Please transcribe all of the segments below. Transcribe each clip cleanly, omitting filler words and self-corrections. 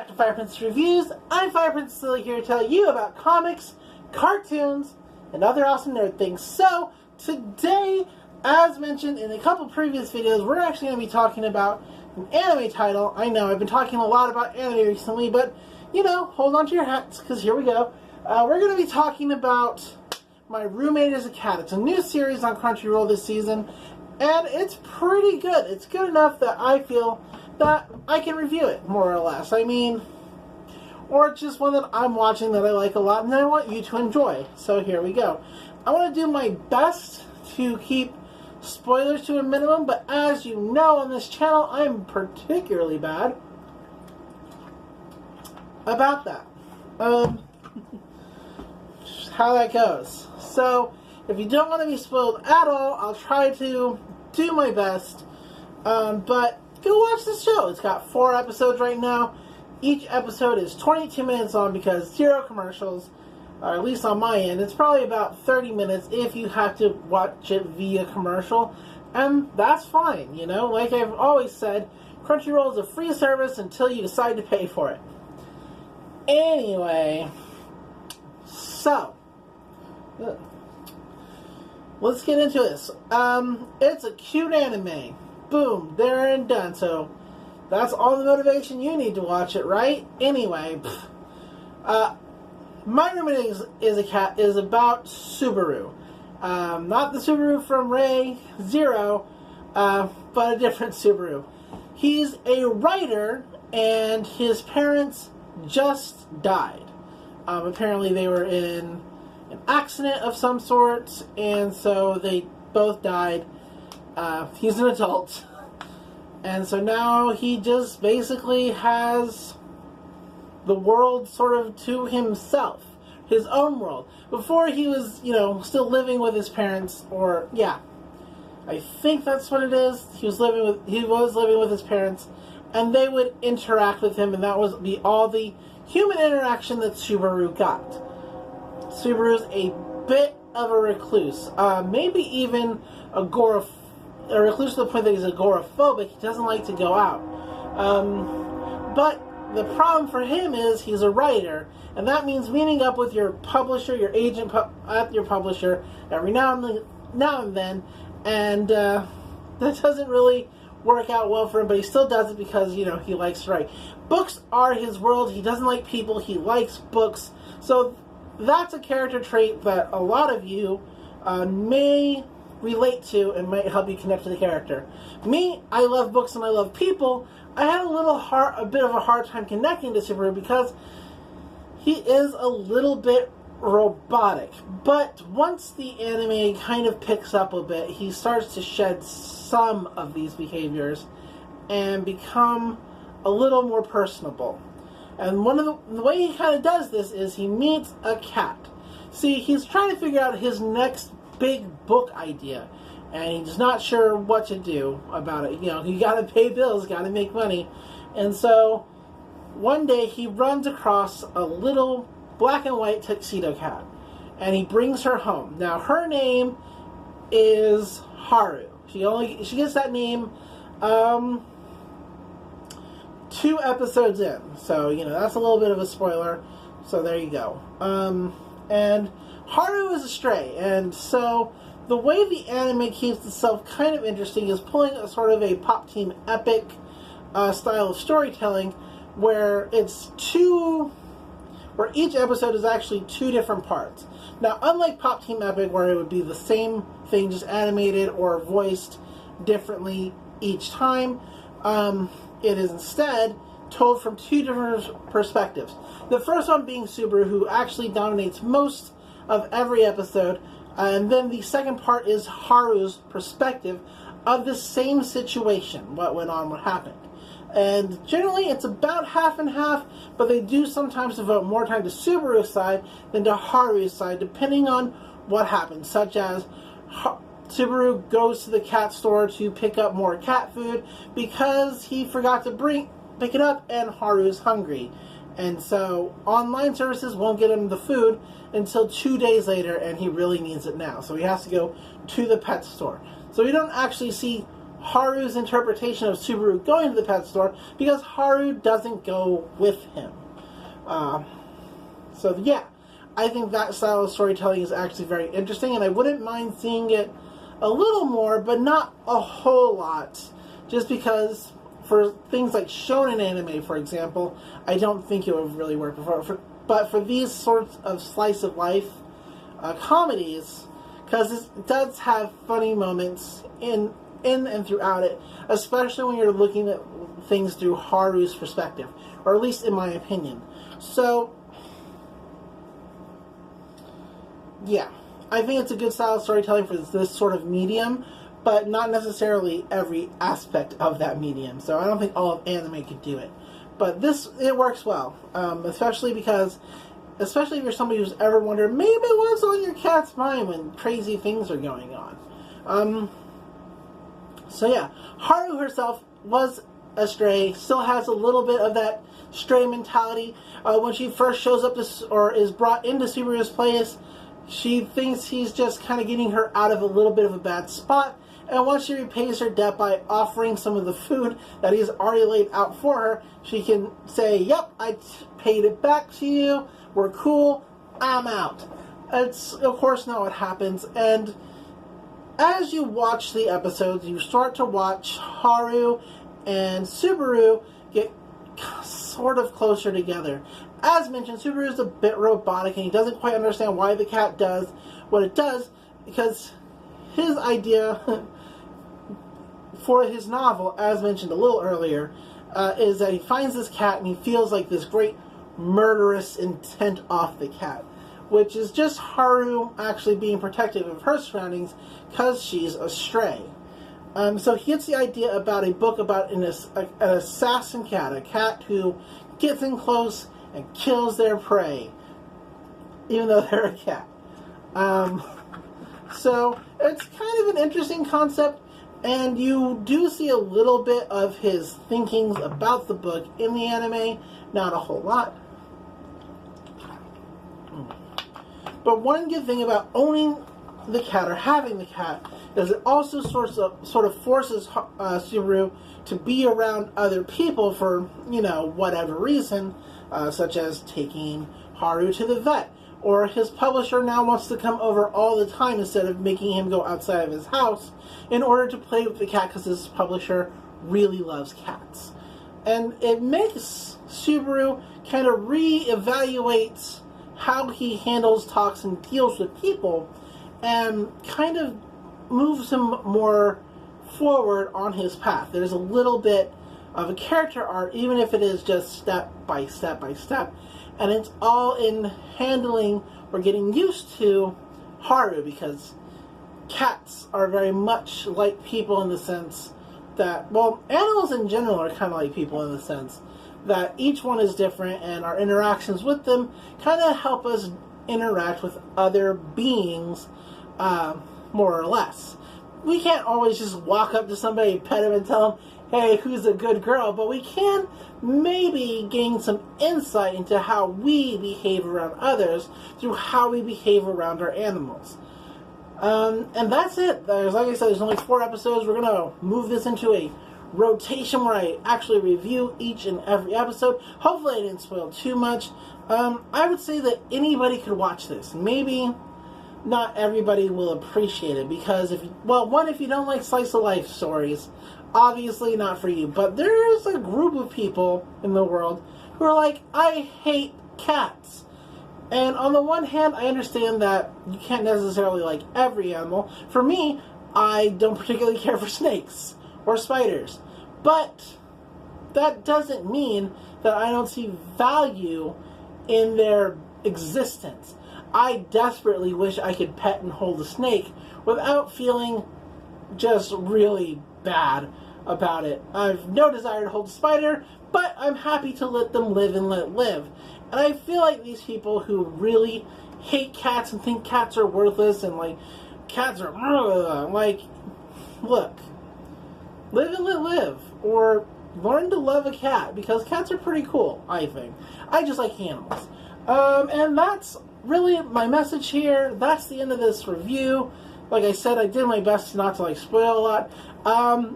Back to Fire Princess Reviews. I'm Fire Princess Lily here to tell you about comics, cartoons, and other awesome nerd things. So, today, as mentioned in a couple previous videos, we're actually going to be talking about an anime title. I know, I've been talking a lot about anime recently, but, you know, hold on to your hats, because here we go. We're going to be talking about My Roommate is a Cat. It's a new series on Crunchyroll this season, and it's pretty good. It's good enough that I feel that I can review it, more or less. I mean, or it's just one that I'm watching that I like a lot and I want you to enjoy. So here we go. I want to do my best to keep spoilers to a minimum, but as you know on this channel, I'm particularly bad about that. How that goes. So, if you don't want to be spoiled at all, I'll try to do my best. But go watch the show. It's got 4 episodes right now. Each episode is 22 minutes long because 0 commercials, or at least on my end. It's probably about 30 minutes if you have to watch it via commercial. And that's fine, you know? Like I've always said, Crunchyroll is a free service until you decide to pay for it. Anyway, so let's get into this. It's a cute anime. Boom, there and done. So that's all the motivation you need to watch it, right? Anyway, My Roommate is a Cat is about Subaru. Not the Subaru from Ray Zero, but a different Subaru. He's a writer, and his parents just died. Apparently they were in an accident of some sort, and so they both died. He's an adult, and so now he just basically has the world sort of to himself, his own world. Before he was, you know, still living with his parents, or yeah, I think that's what it is. He was living with his parents, and they would interact with him, and that was all the human interaction that Subaru got. Subaru's a bit of a recluse, maybe even a recluse to the point that he's agoraphobic. He doesn't like to go out. But the problem for him is he's a writer, and that means meeting up with your publisher, your agent at your publisher every now and then, and that doesn't really work out well for him, but he still does it because, you know, he likes to write. Books are his world. He doesn't like people. He likes books. So that's a character trait that a lot of you may relate to and might help you connect to the character. Me, I love books and I love people. I had a bit of a hard time connecting to Subaru because he is a little bit robotic. But once the anime kind of picks up a bit, he starts to shed some of these behaviors and become a little more personable. And one of the way he kind of does this is he meets a cat. See, he's trying to figure out his next big book idea, and he's not sure what to do about it. You know, you gotta pay bills, gotta make money. And so one day he runs across a little black and white tuxedo cat, and he brings her home. Now her name is Haru. She gets that name 2 episodes in, so you know that's a little bit of a spoiler, so there you go. And Haru is a stray, and so the way the anime keeps itself kind of interesting is pulling a sort of a Pop Team Epic style of storytelling, where each episode is actually 2 different parts. Now, unlike Pop Team Epic, where it would be the same thing, just animated or voiced differently each time, it is instead told from 2 different perspectives. The first one being Subaru, who actually dominates most of every episode, and then the second part is Haru's perspective of the same situation, what went on, what happened. And generally it's about half and half, but they do sometimes devote more time to Subaru's side than to Haru's side, depending on what happens, such as Subaru goes to the cat store to pick up more cat food because he forgot to pick it up, and Haru's hungry. And so online services won't get him the food until 2 days later, and he really needs it now. So he has to go to the pet store. So we don't actually see Haru's interpretation of Subaru going to the pet store, because Haru doesn't go with him. So yeah, I think that style of storytelling is actually very interesting, and I wouldn't mind seeing it a little more, but not a whole lot, just because for things like shonen anime, for example, I don't think it would really work. But for these sorts of slice of life comedies, because it does have funny moments in and throughout it, especially when you're looking at things through Haru's perspective, or at least in my opinion. So, yeah, I think it's a good style of storytelling for this sort of medium, but not necessarily every aspect of that medium. So I don't think all of anime could do it. But it works well, especially if you're somebody who's ever wondered, maybe what's on your cat's mind when crazy things are going on. So yeah, Haru herself was a stray, still has a little bit of that stray mentality. When she first shows up or is brought into Subaru's place, she thinks he's just kind of getting her out of a little bit of a bad spot. And once she repays her debt by offering some of the food that he's already laid out for her, she can say, yep, I paid it back to you, we're cool, I'm out. It's, of course, not what happens. And as you watch the episodes, you start to watch Haru and Subaru get sort of closer together. As mentioned, Subaru is a bit robotic, and he doesn't quite understand why the cat does what it does, because his idea for his novel, as mentioned a little earlier, is that he finds this cat and he feels like this great murderous intent off the cat, which is just Haru actually being protective of her surroundings because she's a stray. So he gets the idea about a book about an assassin cat, a cat who gets in close and kills their prey, even though they're a cat. So it's kind of an interesting concept, and you do see a little bit of his thinkings about the book in the anime, not a whole lot. But one good thing about owning the cat or having the cat is it also sort of forces Subaru to be around other people for, whatever reason, such as taking Haru to the vet. Or his publisher now wants to come over all the time instead of making him go outside of his house in order to play with the cat because his publisher really loves cats. And it makes Subaru kind of reevaluate how he handles, talks, and deals with people, and kind of moves him more forward on his path. There's a little bit of a character arc, even if it is just step by step by step. And it's all in handling or getting used to Haru, because cats are very much like people in the sense that, well, animals in general are kind of like people in the sense that each one is different, and our interactions with them kind of help us interact with other beings, more or less. We can't always just walk up to somebody, pet them, and tell them, hey, who's a good girl? But we can maybe gain some insight into how we behave around others through how we behave around our animals. And that's it. Like I said, there's only 4 episodes. We're going to move this into a rotation where I actually review each and every episode. Hopefully I didn't spoil too much. I would say that anybody could watch this. Maybe not everybody will appreciate it because if you don't like slice of life stories, obviously not for you. But there's a group of people in the world who are like, I hate cats. And on the one hand, I understand that you can't necessarily like every animal. For me, I don't particularly care for snakes or spiders. But that doesn't mean that I don't see value in their existence. I desperately wish I could pet and hold a snake without feeling just really bad about it. I've no desire to hold a spider, but I'm happy to let them live and let live. And I feel like these people who really hate cats and think cats are worthless and like cats are like, look, live and let live, or learn to love a cat, because cats are pretty cool, I think. I just like animals. And that's really my message here. That's the end of this review. Like I said, I did my best not to spoil a lot.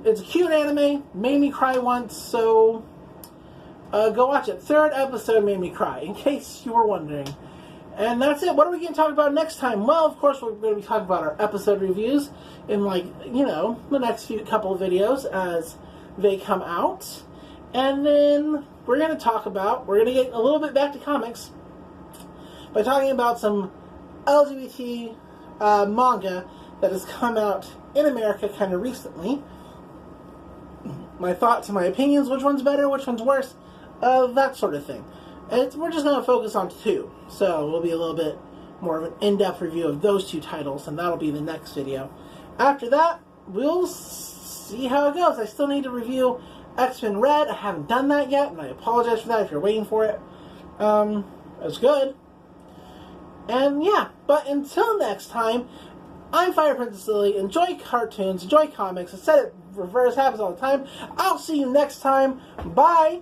It's a cute anime, made me cry once, so go watch it. 3rd episode made me cry, in case you were wondering. And that's it. What are we going to talk about next time? Well, of course, we're going to be talking about our episode reviews in, the next couple of videos as they come out. And then we're going to get a little bit back to comics by talking about some LGBT manga that has come out in America kind of recently. My thoughts and my opinions, which one's better, which one's worse, that sort of thing. And we're just going to focus on 2, so it'll be a little bit more of an in-depth review of those 2 titles, and that'll be the next video. After that, we'll see how it goes. I still need to review X-Men Red. I haven't done that yet, and I apologize for that if you're waiting for it. It's good. And yeah, but until next time, I'm Fire Princess Lily. Enjoy cartoons, enjoy comics. I said it reverse, happens all the time. I'll see you next time. Bye!